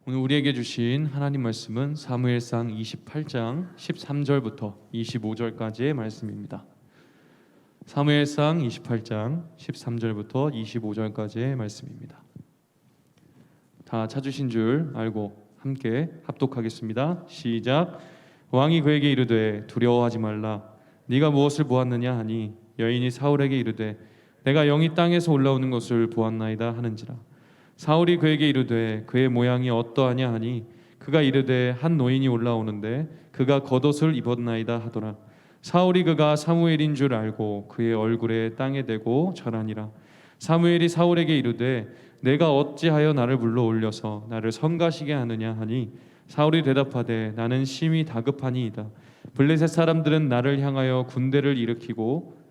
오늘 우리에게 주신 하나님 말씀은 사무엘상 28장 13절부터 25절까지의 말씀입니다. 사무엘상 28장 13절부터 25절까지의 말씀입니다. 다 찾으신 줄 알고 함께 합독하겠습니다. 시작. 왕이 그에게 이르되 두려워하지 말라. 네가 무엇을 보았느냐 하니 여인이 사울에게 이르되 내가 영이 땅에서 올라오는 것을 보았나이다 하는지라. 사울이 그에게 이르되 그의 모양이 어떠하냐 하니 그가 이르되 한 노인이 올라오는데 그가 겉옷을 입었나이다 하더라. 사울이 그가 사무엘인 줄 알고 그의 얼굴에 땅에 대고 절하니라. 사무엘이 사울에게 이르되 내가 어찌하여 나를 불러 올려서 나를 성가시게 하느냐 하니 사울이 대답하되 나는 심히 다급하니이다. 블레셋 사람들은 나를 향하여 군대를 일으키고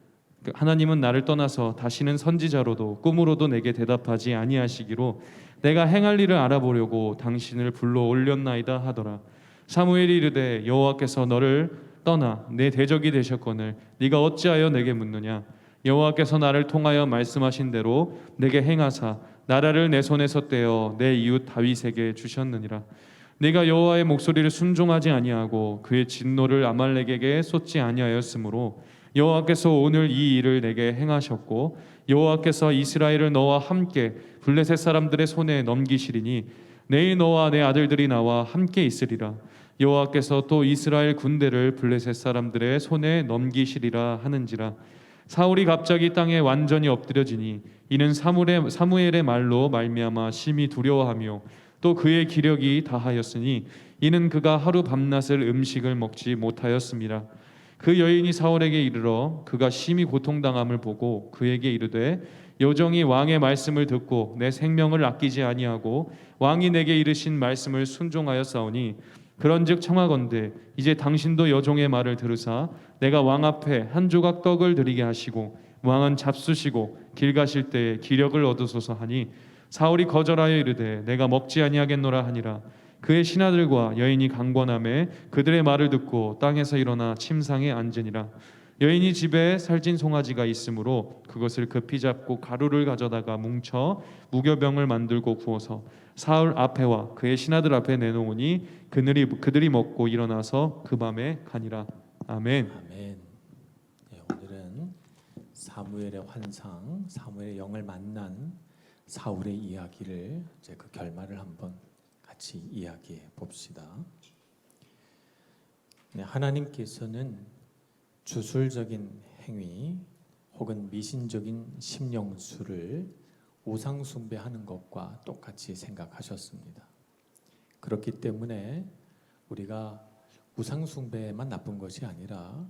하나님은 나를 떠나서 다시는 선지자로도 꿈으로도 내게 대답하지 아니하시기로 내가 행할 일을 알아보려고 당신을 불러 올렸나이다 하더라. 사무엘이 이르되 여호와께서 너를 떠나 내 대적이 되셨거늘 네가 어찌하여 내게 묻느냐. 여호와께서 나를 통하여 말씀하신 대로 내게 행하사 나라를 내 손에서 떼어 내 이웃 다윗에게 주셨느니라. 네가 여호와의 목소리를 순종하지 아니하고 그의 진노를 아말렉에게 쏟지 아니하였으므로 여호와께서 오늘 이 일을 내게 행하셨고 여호와께서 이스라엘을 너와 함께 블레셋 사람들의 손에 넘기시리니 내일 너와 내 아들들이 나와 함께 있으리라. 여호와께서 또 이스라엘 군대를 블레셋 사람들의 손에 넘기시리라 하는지라. 사울이 갑자기 땅에 완전히 엎드려지니 이는 사무엘의 말로 말미암아 심히 두려워하며 또 그의 기력이 다하였으니 이는 그가 하루 밤낮을 음식을 먹지 못하였습니다. 그 여인이 사울에게 이르러 그가 심히 고통당함을 보고 그에게 이르되 여종이 왕의 말씀을 듣고 내 생명을 아끼지 아니하고 왕이 내게 이르신 말씀을 순종하였사오니 그런즉 청하건대 이제 당신도 여종의 말을 들으사 내가 왕 앞에 한 조각 떡을 드리게 하시고 왕은 잡수시고 길 가실 때에 기력을 얻으소서 하니 사울이 거절하여 이르되 내가 먹지 아니하겠노라 하니라. 그의 신하들과 여인이 강권하매 그들의 말을 듣고 땅에서 일어나 침상에 앉으니라. 여인이 집에 살찐 송아지가 있으므로 그것을 급히 잡고 가루를 가져다가 뭉쳐 무교병을 만들고 구워서 사울 앞에와 그의 신하들 앞에 내놓으니 그들이 먹고 일어나서 그 밤에 가니라. 아멘. 아멘. 네, 오늘은 사무엘의 환상, 사무엘의 영을 만난 사울의 이야기를 이제 그 결말을 한번 같이 이야기해 봅시다. 네, 하나님께서는 주술적인 행위 혹은 미신적인 심령수를 우상 숭배하는 것과 똑같이 생각하셨습니다. 그렇기 때문에 우리가 우상 숭배만 나쁜 것이 아니라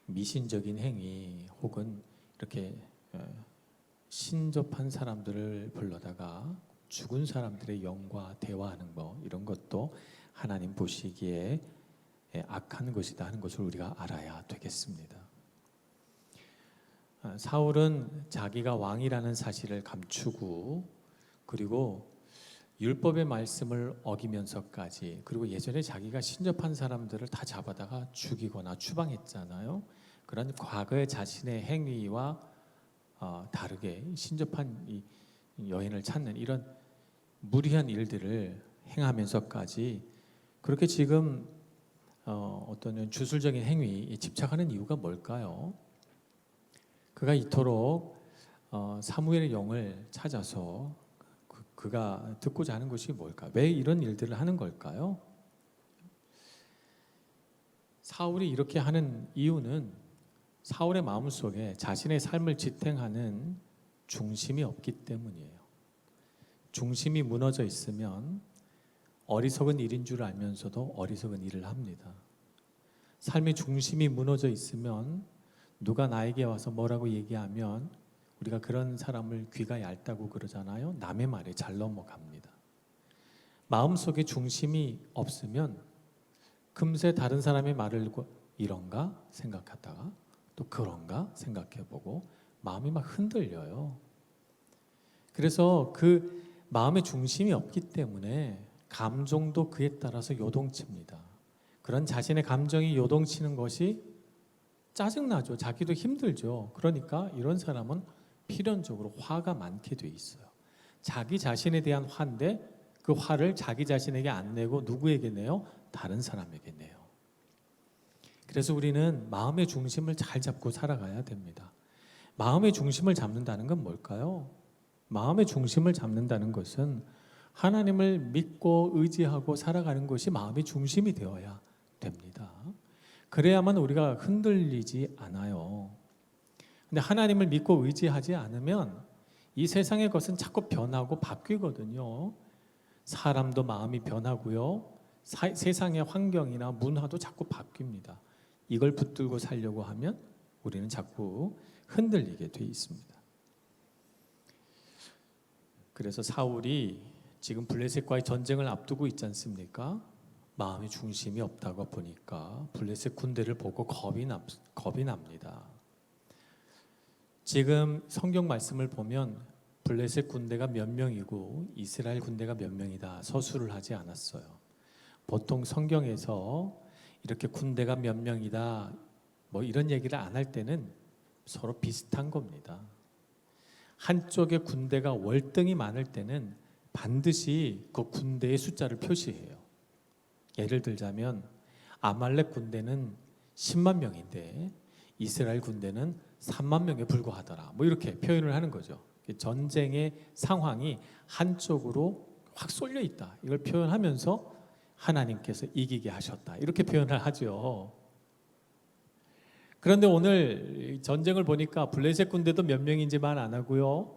미신적인 행위 혹은 이렇게 신접한 사람들을 불러다가 죽은 사람들의 영과 대화하는 것, 이런 것도 하나님 보시기에 악한 것이다 하는 것을 우리가 알아야 되겠습니다. 사울은 자기가 왕이라는 사실을 감추고 그리고 율법의 말씀을 어기면서까지 그리고 예전에 자기가 신접한 사람들을 다 잡아다가 죽이거나 추방했잖아요. 그런 과거의 자신의 행위와 다르게 신접한 이 여인을 찾는 이런 무리한 일들을 행하면서까지 그렇게 지금 어떤 주술적인 행위에 집착하는 이유가 뭘까요? 그가 이토록 사무엘의 영을 찾아서 그가 듣고자 하는 것이 뭘까? 왜 이런 일들을 하는 걸까요? 사울이 이렇게 하는 이유는 사울의 마음속에 자신의 삶을 지탱하는 중심이 없기 때문이에요. 중심이 무너져 있으면 어리석은 일인 줄 알면서도 어리석은 일을 합니다. 삶의 중심이 무너져 있으면 누가 나에게 와서 뭐라고 얘기하면 우리가 그런 사람을 귀가 얇다고 그러잖아요. 남의 말에 잘 넘어갑니다. 마음속에 중심이 없으면 금세 다른 사람의 말을 듣고 이런가 생각하다가 또 그런가 생각해보고 마음이 막 흔들려요. 그래서 그 마음의 중심이 없기 때문에 감정도 그에 따라서 요동칩니다. 그런 자신의 감정이 요동치는 것이 짜증나죠. 자기도 힘들죠. 그러니까 이런 사람은 필연적으로 화가 많게 돼 있어요. 자기 자신에 대한 화인데 그 화를 자기 자신에게 안 내고 누구에게 내요? 다른 사람에게 내요. 그래서 우리는 마음의 중심을 잘 잡고 살아가야 됩니다. 마음의 중심을 잡는다는 건 뭘까요? 마음의 중심을 잡는다는 것은 하나님을 믿고 의지하고 살아가는 것이 마음의 중심이 되어야 됩니다. 그래야만 우리가 흔들리지 않아요. 근데 하나님을 믿고 의지하지 않으면 이 세상의 것은 자꾸 변하고 바뀌거든요. 사람도 마음이 변하고요. 세상의 환경이나 문화도 자꾸 바뀝니다. 이걸 붙들고 살려고 하면 우리는 자꾸 흔들리게 돼 있습니다. 그래서 사울이 지금 블레셋과의 전쟁을 앞두고 있지 않습니까? 마음의 중심이 없다고 보니까 블레셋 군대를 보고 겁이 납니다. 지금 성경 말씀을 보면 블레셋 군대가 몇 명이고 이스라엘 군대가 몇 명이다 서술을 하지 않았어요. 보통 성경에서 이렇게 군대가 몇 명이다 뭐 이런 얘기를 안 할 때는 서로 비슷한 겁니다. 한쪽의 군대가 월등히 많을 때는 반드시 그 군대의 숫자를 표시해요. 예를 들자면 아말렉 군대는 10만 명인데 이스라엘 군대는 3만 명에 불과하더라. 뭐 이렇게 표현을 하는 거죠. 전쟁의 상황이 한쪽으로 확 쏠려 있다. 이걸 표현하면서 하나님께서 이기게 하셨다. 이렇게 표현을 하죠. 그런데 오늘 전쟁을 보니까 블레셋 군대도 몇 명인지 말 안 하고요.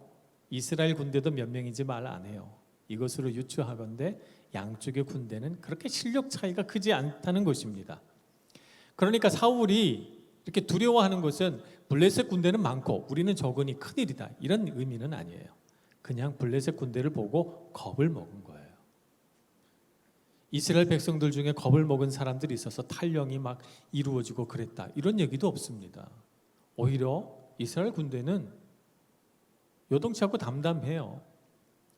이스라엘 군대도 몇 명인지 말 안 해요. 이것으로 유추하건대 양쪽의 군대는 그렇게 실력 차이가 크지 않다는 것입니다. 그러니까 사울이 이렇게 두려워하는 것은 블레셋 군대는 많고 우리는 적으니 큰일이다 이런 의미는 아니에요. 그냥 블레셋 군대를 보고 겁을 먹은 거예요. 이스라엘 백성들 중에 겁을 먹은 사람들이 있어서 탈령이 막 이루어지고 그랬다 이런 얘기도 없습니다. 오히려 이스라엘 군대는 요동치 않고 담담해요.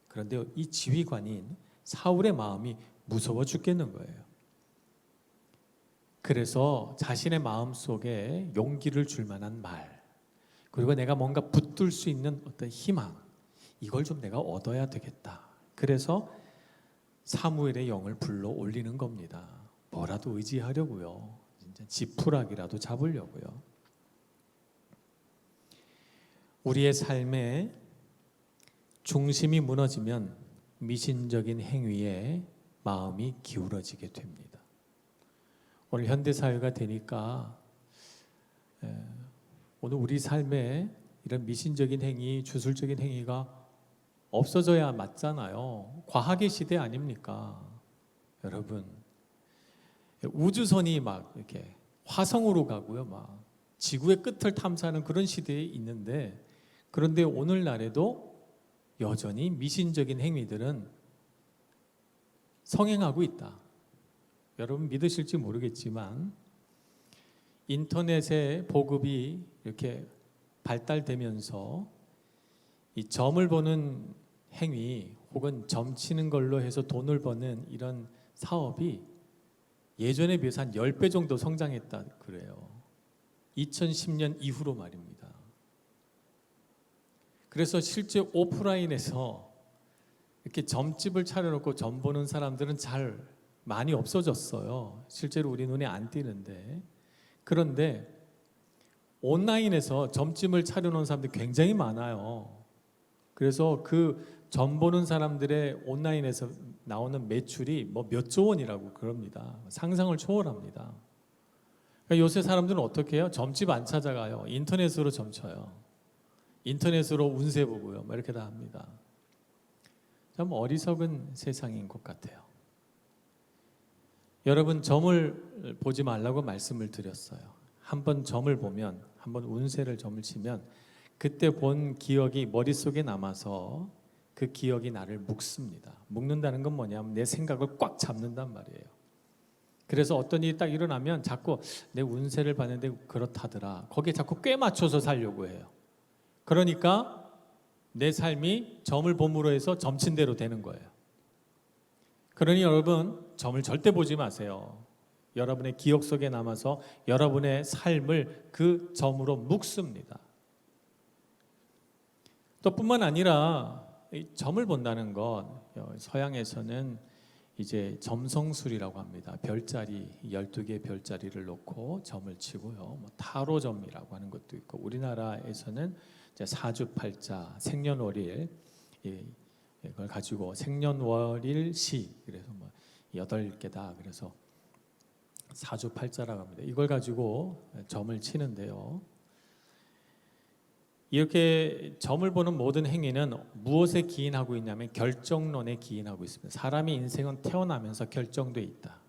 그런데 이 지휘관인 사울의 마음이 무서워 죽겠는 거예요. 그래서 자신의 마음속에 용기를 줄 만한 말, 그리고 내가 뭔가 붙들 수 있는 어떤 희망, 이걸 좀 내가 얻어야 되겠다. 그래서 사무엘의 영을 불러 올리는 겁니다. 뭐라도 의지하려고요. 진짜 지푸라기라도 잡으려고요. 우리의 삶에 중심이 무너지면 미신적인 행위에 마음이 기울어지게 됩니다. 오늘 현대사회가 되니까 오늘 우리 삶에 이런 미신적인 행위, 주술적인 행위가 없어져야 맞잖아요. 과학의 시대 아닙니까? 여러분, 우주선이 막 이렇게 화성으로 가고요. 막 지구의 끝을 탐사하는 그런 시대에 있는데, 그런데 오늘날에도 여전히 미신적인 행위들은 성행하고 있다. 여러분 믿으실지 모르겠지만 인터넷의 보급이 이렇게 발달되면서 이 점을 보는 행위 혹은 점치는 걸로 해서 돈을 버는 이런 사업이 예전에 비해서 한 10배 정도 성장했다 그래요. 2010년 이후로 말입니다. 그래서 실제 오프라인에서 이렇게 점집을 차려놓고 점 보는 사람들은 잘 많이 없어졌어요. 실제로 우리 눈에 안 띄는데. 그런데 온라인에서 점집을 차려놓은 사람들이 굉장히 많아요. 그래서 그 점 보는 사람들의 온라인에서 나오는 매출이 뭐 몇 조 원이라고 그럽니다. 상상을 초월합니다. 그러니까 요새 사람들은 어떻게 해요? 점집 안 찾아가요. 인터넷으로 점쳐요. 인터넷으로 운세 보고요. 뭐 이렇게 다 합니다. 참 어리석은 세상인 것 같아요. 여러분, 점을 보지 말라고 말씀을 드렸어요. 한번 점을 보면, 한번 운세를 점을 치면 그때 본 기억이 머릿속에 남아서 그 기억이 나를 묶습니다. 묶는다는 건 뭐냐면 내 생각을 꽉 잡는단 말이에요. 그래서 어떤 일이 딱 일어나면 자꾸 내 운세를 봤는데 그렇다더라. 거기에 자꾸 꽤 맞춰서 살려고 해요. 그러니까 내 삶이 점을 봄으로 해서 점친 대로 되는 거예요. 그러니 여러분, 점을 절대 보지 마세요. 여러분의 기억 속에 남아서 여러분의 삶을 그 점으로 묶습니다. 또 뿐만 아니라 이 점을 본다는 건 서양에서는 이제 점성술이라고 합니다. 별자리 12개의 별자리를 놓고 점을 치고요. 뭐 타로점이라고 하는 것도 있고, 우리나라에서는 이제 사주팔자, 생년월일 이걸 가지고 생년월일시, 그래서 뭐 8개다. 그래서 사주팔자라고 합니다. 이걸 가지고 점을 치는데요. 이렇게 점을 보는 모든 행위는 무엇에 기인하고 있냐면 결정론에 기인하고 있습니다. 사람의 인생은 태어나면서 결정돼 있다.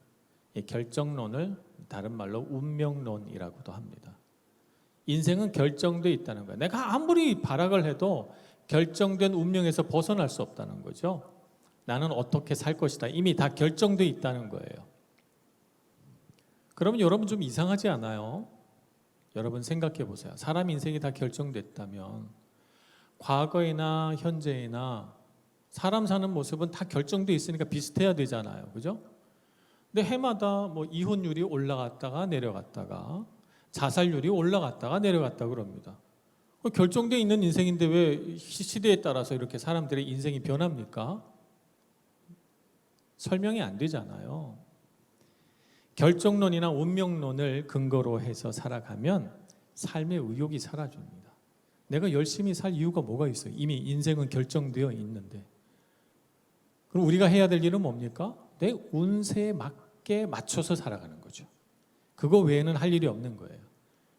이 결정론을 다른 말로 운명론이라고도 합니다. 인생은 결정돼 있다는 거예요. 내가 아무리 발악을 해도 결정된 운명에서 벗어날 수 없다는 거죠. 나는 어떻게 살 것이다. 이미 다 결정돼 있다는 거예요. 그러면 여러분 좀 이상하지 않아요? 여러분 생각해 보세요. 사람 인생이 다 결정됐다면 과거이나 현재이나 사람 사는 모습은 다 결정돼 있으니까 비슷해야 되잖아요. 그죠? 근데 해마다 뭐 이혼율이 올라갔다가 내려갔다가 자살률이 올라갔다가 내려갔다 그럽니다. 결정돼 있는 인생인데 왜 시대에 따라서 이렇게 사람들의 인생이 변합니까? 설명이 안 되잖아요. 결정론이나 운명론을 근거로 해서 살아가면 삶의 의욕이 사라집니다. 내가 열심히 살 이유가 뭐가 있어요? 이미 인생은 결정되어 있는데. 그럼 우리가 해야 될 일은 뭡니까? 내 운세에 맞게 맞춰서 살아가는 거죠. 그거 외에는 할 일이 없는 거예요.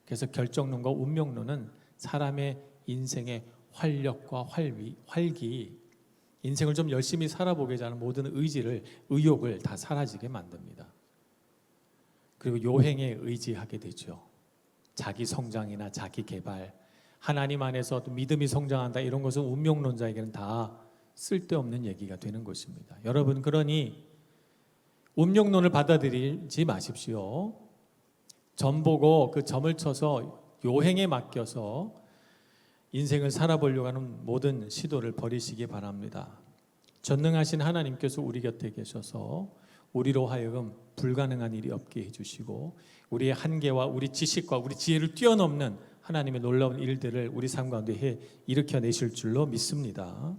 그래서 결정론과 운명론은 사람의 인생의 활력과 활기, 인생을 좀 열심히 살아보고자 하는 모든 의욕을 다 사라지게 만듭니다. 그리고 요행에 의지하게 되죠. 자기 성장이나 자기 개발, 하나님 안에서 믿음이 성장한다, 이런 것은 운명론자에게는 다 쓸데없는 얘기가 되는 것입니다. 여러분, 그러니 운명론을 받아들이지 마십시오. 점 보고 그 점을 쳐서 요행에 맡겨서 인생을 살아보려고 하는 모든 시도를 버리시기 바랍니다. 전능하신 하나님께서 우리 곁에 계셔서 우리로 하여금 불가능한 일이 없게 해주시고, 우리의 한계와 우리 지식과 우리 지혜를 뛰어넘는 하나님의 놀라운 일들을 우리 삶 가운데 일으켜내실 줄로 믿습니다.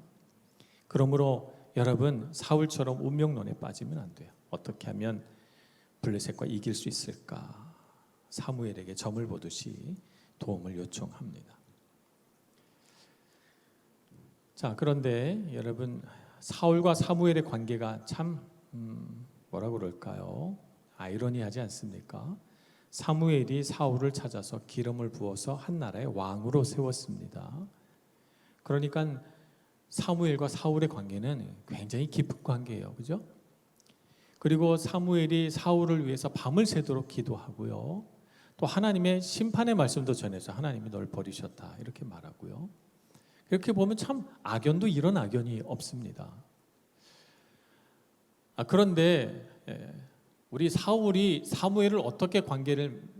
그러므로 여러분, 사울처럼 운명론에 빠지면 안 돼요. 어떻게 하면 블레셋과 이길 수 있을까? 사무엘에게 점을 보듯이 도움을 요청합니다. 자, 그런데 여러분, 사울과 사무엘의 관계가 참 뭐라 그럴까요? 아이러니하지 않습니까? 사무엘이 사울을 찾아서 기름을 부어서 한 나라의 왕으로 세웠습니다. 그러니까 사무엘과 사울의 관계는 굉장히 깊은 관계예요. 그죠? 그리고 사무엘이 사울을 위해서 밤을 새도록 기도하고요. 또 하나님의 심판의 말씀도 전해서 하나님이 널 버리셨다, 이렇게 말하고요. 이렇게 보면 참 악연도 이런 악연이 없습니다. 그런데 우리 사울이 사무엘과 어떻게 관계를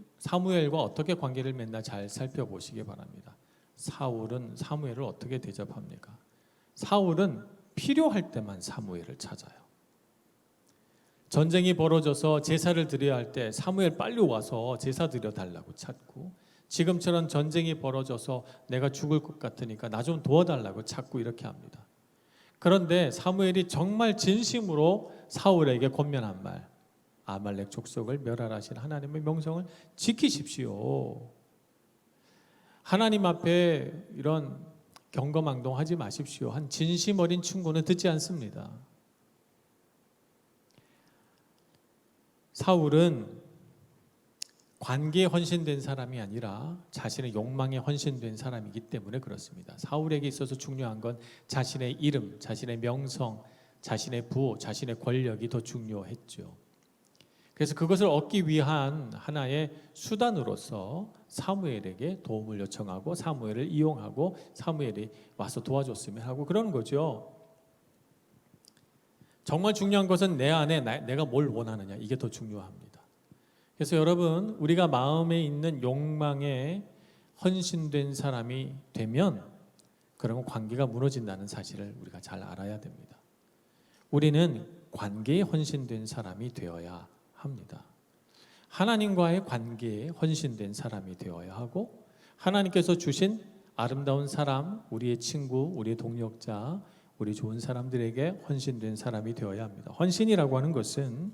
맺나 잘 살펴보시기 바랍니다. 사울은 사무엘을 어떻게 대접합니까? 사울은 필요할 때만 사무엘을 찾아요. 전쟁이 벌어져서 제사를 드려야 할 때 사무엘 빨리 와서 제사 드려달라고 찾고, 지금처럼 전쟁이 벌어져서 내가 죽을 것 같으니까 나 좀 도와달라고 찾고 이렇게 합니다. 그런데 사무엘이 정말 진심으로 사울에게 권면한 말, 아말렉 족속을 멸하라신 하나님의 명성을 지키십시오. 하나님 앞에 이런 경거망동하지 마십시오. 한 진심 어린 충고는 듣지 않습니다. 사울은 관계에 헌신된 사람이 아니라 자신의 욕망에 헌신된 사람이기 때문에 그렇습니다. 사울에게 있어서 중요한 건 자신의 이름, 자신의 명성, 자신의 부호, 자신의 권력이 더 중요했죠. 그래서 그것을 얻기 위한 하나의 수단으로서 사무엘에게 도움을 요청하고 사무엘을 이용하고 사무엘이 와서 도와줬으면 하고 그러는 거죠. 정말 중요한 것은 내 안에 내가 뭘 원하느냐, 이게 더 중요합니다. 그래서 여러분, 우리가 마음에 있는 욕망에 헌신된 사람이 되면 그러면 관계가 무너진다는 사실을 우리가 잘 알아야 됩니다. 우리는 관계에 헌신된 사람이 되어야 합니다. 하나님과의 관계에 헌신된 사람이 되어야 하고, 하나님께서 주신 아름다운 사람, 우리의 친구, 우리의 동력자, 우리 좋은 사람들에게 헌신된 사람이 되어야 합니다. 헌신이라고 하는 것은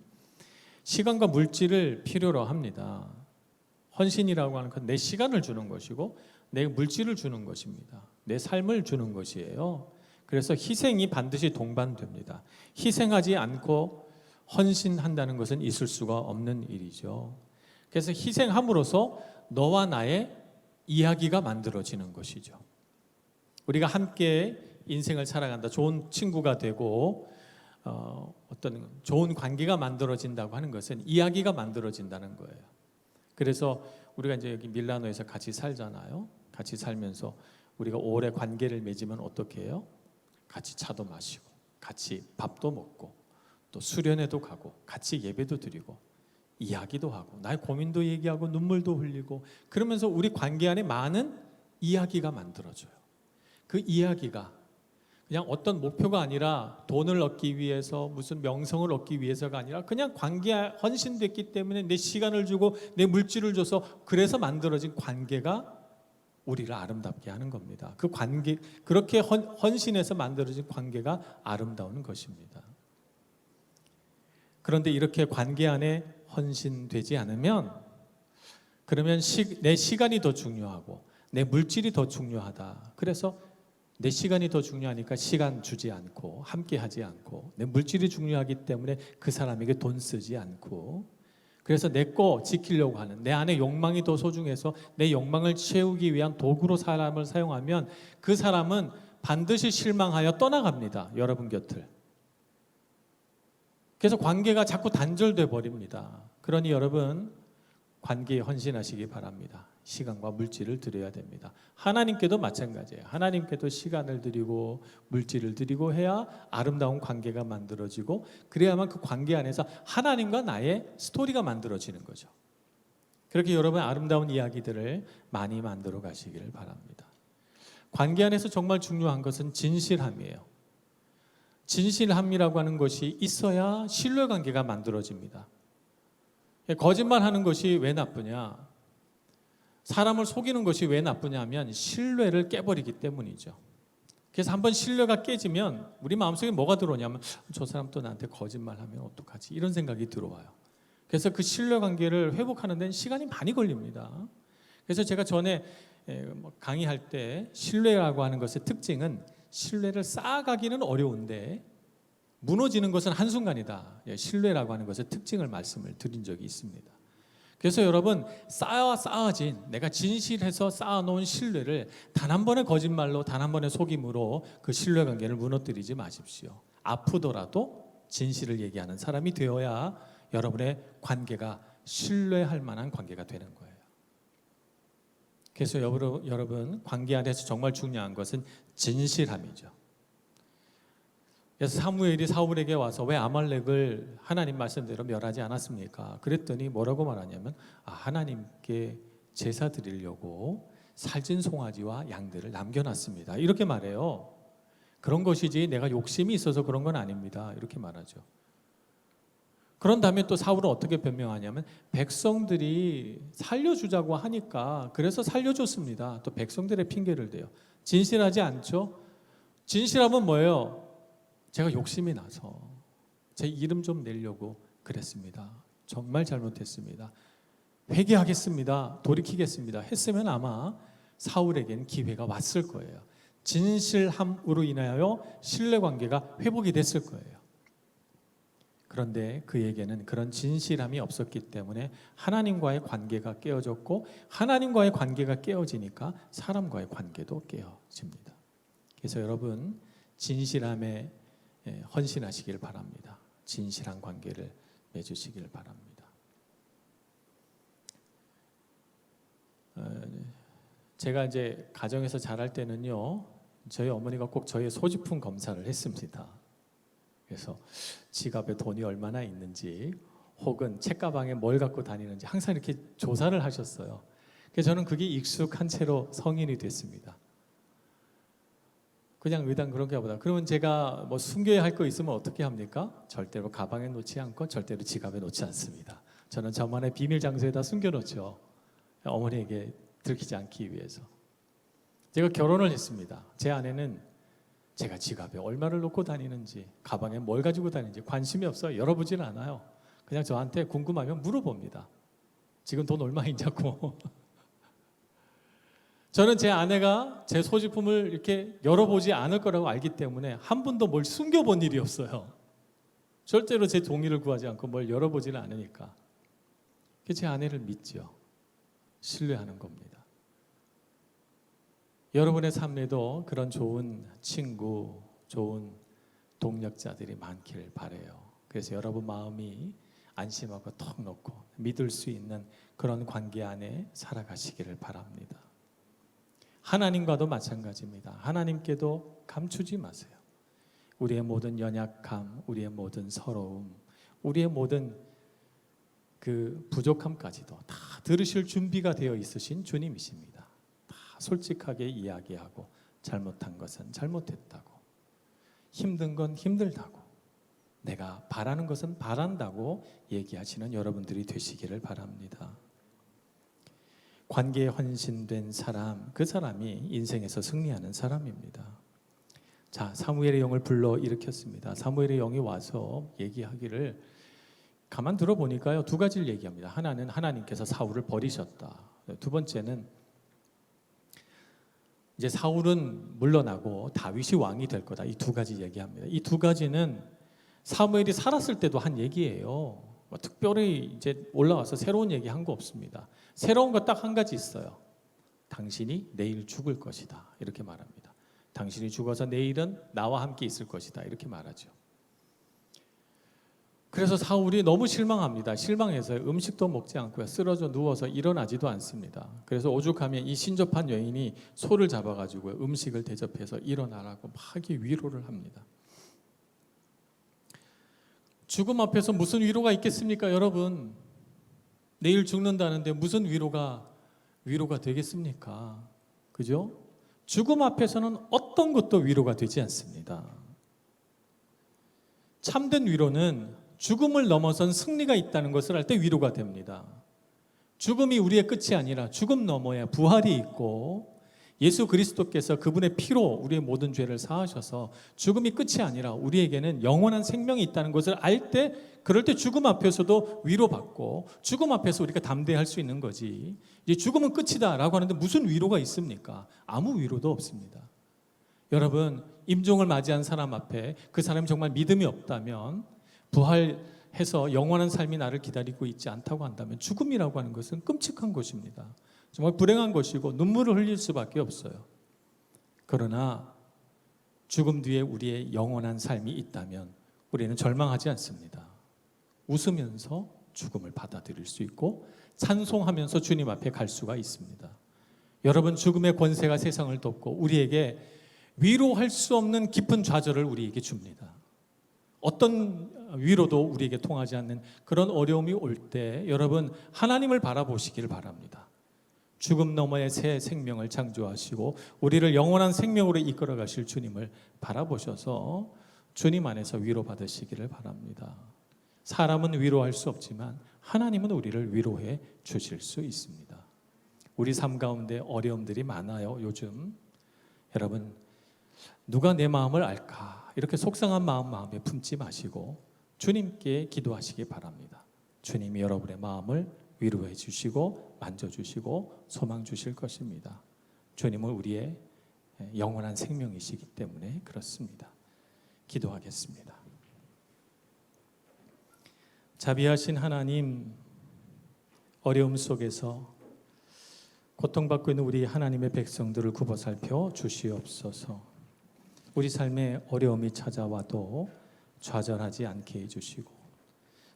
시간과 물질을 필요로 합니다. 헌신이라고 하는 건 내 시간을 주는 것이고 내 물질을 주는 것입니다. 내 삶을 주는 것이에요. 그래서 희생이 반드시 동반됩니다. 희생하지 않고 헌신한다는 것은 있을 수가 없는 일이죠. 그래서 희생함으로써 너와 나의 이야기가 만들어지는 것이죠. 우리가 함께 인생을 살아간다, 좋은 친구가 되고 어떤 좋은 관계가 만들어진다고 하는 것은 이야기가 만들어진다는 거예요. 그래서 우리가 이제 여기 밀라노에서 같이 살잖아요. 같이 살면서 우리가 오래 관계를 맺으면 어떻게 해요? 같이 차도 마시고 같이 밥도 먹고 또 수련회도 가고 같이 예배도 드리고 이야기도 하고 나의 고민도 얘기하고 눈물도 흘리고 그러면서 우리 관계 안에 많은 이야기가 만들어져요. 그 이야기가 그냥 어떤 목표가 아니라 돈을 얻기 위해서 무슨 명성을 얻기 위해서가 아니라 그냥 관계에 헌신됐기 때문에 내 시간을 주고 내 물질을 줘서 그래서 만들어진 관계가 우리를 아름답게 하는 겁니다. 그 관계, 그렇게 헌신해서 만들어진 관계가 아름다운 것입니다. 그런데 이렇게 관계 안에 헌신되지 않으면 그러면 내 시간이 더 중요하고 내 물질이 더 중요하다. 그래서 내 시간이 더 중요하니까 시간 주지 않고 함께 하지 않고 내 물질이 중요하기 때문에 그 사람에게 돈 쓰지 않고 그래서 내 거 지키려고 하는 내 안에 욕망이 더 소중해서 내 욕망을 채우기 위한 도구로 사람을 사용하면 그 사람은 반드시 실망하여 떠나갑니다. 여러분 곁을. 그래서 관계가 자꾸 단절돼 버립니다. 그러니 여러분 관계에 헌신하시기 바랍니다. 시간과 물질을 드려야 됩니다. 하나님께도 마찬가지예요. 하나님께도 시간을 드리고 물질을 드리고 해야 아름다운 관계가 만들어지고 그래야만 그 관계 안에서 하나님과 나의 스토리가 만들어지는 거죠. 그렇게 여러분 아름다운 이야기들을 많이 만들어 가시기를 바랍니다. 관계 안에서 정말 중요한 것은 진실함이에요. 진실함이라고 하는 것이 있어야 신뢰관계가 만들어집니다. 거짓말하는 것이 왜 나쁘냐? 사람을 속이는 것이 왜 나쁘냐면 신뢰를 깨버리기 때문이죠. 그래서 한번 신뢰가 깨지면 우리 마음속에 뭐가 들어오냐면 저 사람 또 나한테 거짓말하면 어떡하지? 이런 생각이 들어와요. 그래서 그 신뢰관계를 회복하는 데는 시간이 많이 걸립니다. 그래서 제가 전에 강의할 때 신뢰라고 하는 것의 특징은 신뢰를 쌓아가기는 어려운데 무너지는 것은 한순간이다. 신뢰라고 하는 것의 특징을 말씀을 드린 적이 있습니다. 그래서 여러분 쌓아진 내가 진실해서 쌓아놓은 신뢰를 단 한 번의 거짓말로 단 한 번의 속임으로 그 신뢰관계를 무너뜨리지 마십시오. 아프더라도 진실을 얘기하는 사람이 되어야 여러분의 관계가 신뢰할 만한 관계가 되는 거예요. 그래서 여러분 관계 안에서 정말 중요한 것은 진실함이죠. 그래서 사무엘이 사울에게 와서 왜 아말렉을 하나님 말씀대로 멸하지 않았습니까? 그랬더니 뭐라고 말하냐면 하나님께 제사 드리려고 살찐 송아지와 양들을 남겨놨습니다. 이렇게 말해요. 그런 것이지 내가 욕심이 있어서 그런 건 아닙니다. 이렇게 말하죠. 그런 다음에 또 사울은 어떻게 변명하냐면 백성들이 살려주자고 하니까 그래서 살려줬습니다. 또 백성들의 핑계를 대요. 진실하지 않죠? 진실함은 뭐예요? 제가 욕심이 나서 제 이름 좀 내려고 그랬습니다. 정말 잘못했습니다. 회개하겠습니다. 돌이키겠습니다. 했으면 아마 사울에게는 기회가 왔을 거예요. 진실함으로 인하여 신뢰관계가 회복이 됐을 거예요. 그런데 그에게는 그런 진실함이 없었기 때문에 하나님과의 관계가 깨어졌고 하나님과의 관계가 깨어지니까 사람과의 관계도 깨어집니다. 그래서 여러분 진실함에 헌신하시길 바랍니다. 진실한 관계를 맺으시길 바랍니다. 제가 이제 가정에서 자랄 때는요, 저희 어머니가 꼭 저의 소지품 검사를 했습니다. 그래서 지갑에 돈이 얼마나 있는지, 혹은 책가방에 뭘 갖고 다니는지 항상 이렇게 조사를 하셨어요. 그래서 저는 그게 익숙한 채로 성인이 됐습니다. 그냥 의당 그런가 보다. 그러면 제가 뭐 숨겨야 할 거 있으면 어떻게 합니까? 절대로 가방에 놓지 않고 절대로 지갑에 놓지 않습니다. 저는 저만의 비밀 장소에다 숨겨놓죠. 어머니에게 들키지 않기 위해서. 제가 결혼을 했습니다. 제 아내는 제가 지갑에 얼마를 넣고 다니는지, 가방에 뭘 가지고 다니는지 관심이 없어요. 열어보지는 않아요. 그냥 저한테 궁금하면 물어봅니다. 지금 돈 얼마 있냐고. 저는 제 아내가 제 소지품을 이렇게 열어보지 않을 거라고 알기 때문에 한 번도 뭘 숨겨본 일이 없어요. 절대로 제 동의를 구하지 않고 뭘 열어보지는 않으니까. 제 아내를 믿죠. 신뢰하는 겁니다. 여러분의 삶에도 그런 좋은 친구, 좋은 동력자들이 많길 바라요. 그래서 여러분 마음이 안심하고 턱 놓고 믿을 수 있는 그런 관계 안에 살아가시기를 바랍니다. 하나님과도 마찬가지입니다. 하나님께도 감추지 마세요. 우리의 모든 연약함, 우리의 모든 서러움, 우리의 모든 그 부족함까지도 다 들으실 준비가 되어 있으신 주님이십니다. 다 솔직하게 이야기하고 잘못한 것은 잘못했다고, 힘든 건 힘들다고, 내가 바라는 것은 바란다고 얘기하시는 여러분들이 되시기를 바랍니다. 관계에 헌신된 사람, 그 사람이 인생에서 승리하는 사람입니다. 자, 사무엘의 영을 불러 일으켰습니다. 사무엘의 영이 와서 얘기하기를 가만 들어보니까요, 두 가지를 얘기합니다. 하나는 하나님께서 사울을 버리셨다. 두 번째는 이제 사울은 물러나고 다윗이 왕이 될 거다. 이 두 가지 얘기합니다. 이 두 가지는 사무엘이 살았을 때도 한 얘기예요. 특별히 이제 올라와서 새로운 얘기 한 거 없습니다. 새로운 거 딱 한 가지 있어요. 당신이 내일 죽을 것이다. 이렇게 말합니다. 당신이 죽어서 내일은 나와 함께 있을 것이다. 이렇게 말하죠. 그래서 사울이 너무 실망합니다. 실망해서 음식도 먹지 않고요, 쓰러져 누워서 일어나지도 않습니다. 그래서 오죽하면 이 신접한 여인이 소를 잡아가지고 음식을 대접해서 일어나라고 막 위로를 합니다. 죽음 앞에서 무슨 위로가 있겠습니까, 여러분? 내일 죽는다는데 무슨 위로가 되겠습니까? 그죠? 죽음 앞에서는 어떤 것도 위로가 되지 않습니다. 참된 위로는 죽음을 넘어선 승리가 있다는 것을 알 때 위로가 됩니다. 죽음이 우리의 끝이 아니라 죽음 너머에 부활이 있고, 예수 그리스도께서 그분의 피로 우리의 모든 죄를 사하셔서 죽음이 끝이 아니라 우리에게는 영원한 생명이 있다는 것을 알 때, 그럴 때 죽음 앞에서도 위로받고 죽음 앞에서 우리가 담대할 수 있는 거지. 이제 죽음은 끝이다 라고 하는데 무슨 위로가 있습니까? 아무 위로도 없습니다. 여러분, 임종을 맞이한 사람 앞에 그 사람이 정말 믿음이 없다면, 부활해서 영원한 삶이 나를 기다리고 있지 않다고 한다면, 죽음이라고 하는 것은 끔찍한 것입니다. 정말 불행한 것이고 눈물을 흘릴 수밖에 없어요. 그러나 죽음 뒤에 우리의 영원한 삶이 있다면 우리는 절망하지 않습니다. 웃으면서 죽음을 받아들일 수 있고 찬송하면서 주님 앞에 갈 수가 있습니다. 여러분, 죽음의 권세가 세상을 덮고 우리에게 위로할 수 없는 깊은 좌절을 우리에게 줍니다. 어떤 위로도 우리에게 통하지 않는 그런 어려움이 올 때 여러분, 하나님을 바라보시길 바랍니다. 죽음 너머의 새 생명을 창조하시고 우리를 영원한 생명으로 이끌어 가실 주님을 바라보셔서 주님 안에서 위로받으시기를 바랍니다. 사람은 위로할 수 없지만 하나님은 우리를 위로해 주실 수 있습니다. 우리 삶 가운데 어려움들이 많아요. 요즘 여러분, 누가 내 마음을 알까? 이렇게 속상한 마음에 품지 마시고 주님께 기도하시기 바랍니다. 주님이 여러분의 마음을 위로해 주시고 만져주시고 소망 주실 것입니다. 주님은 우리의 영원한 생명이시기 때문에 그렇습니다. 기도하겠습니다. 자비하신 하나님, 어려움 속에서 고통받고 있는 우리 하나님의 백성들을 굽어 살펴 주시옵소서. 우리 삶에 어려움이 찾아와도 좌절하지 않게 해주시고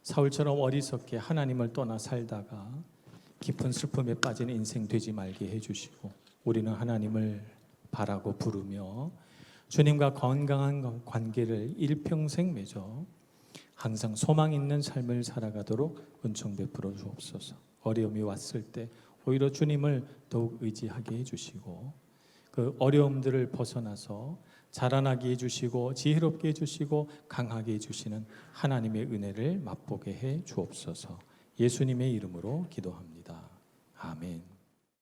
사울처럼 어리석게 하나님을 떠나 살다가 깊은 슬픔에 빠진 인생 되지 말게 해주시고 우리는 하나님을 바라고 부르며 주님과 건강한 관계를 일평생 맺어 항상 소망 있는 삶을 살아가도록 은총 베풀어 주옵소서. 어려움이 왔을 때 오히려 주님을 더욱 의지하게 해주시고 그 어려움들을 벗어나서 자라나게 해주시고 지혜롭게 해주시고 강하게 해주시는 하나님의 은혜를 맛보게 해 주옵소서. 예수님의 이름으로 기도합니다. 아멘.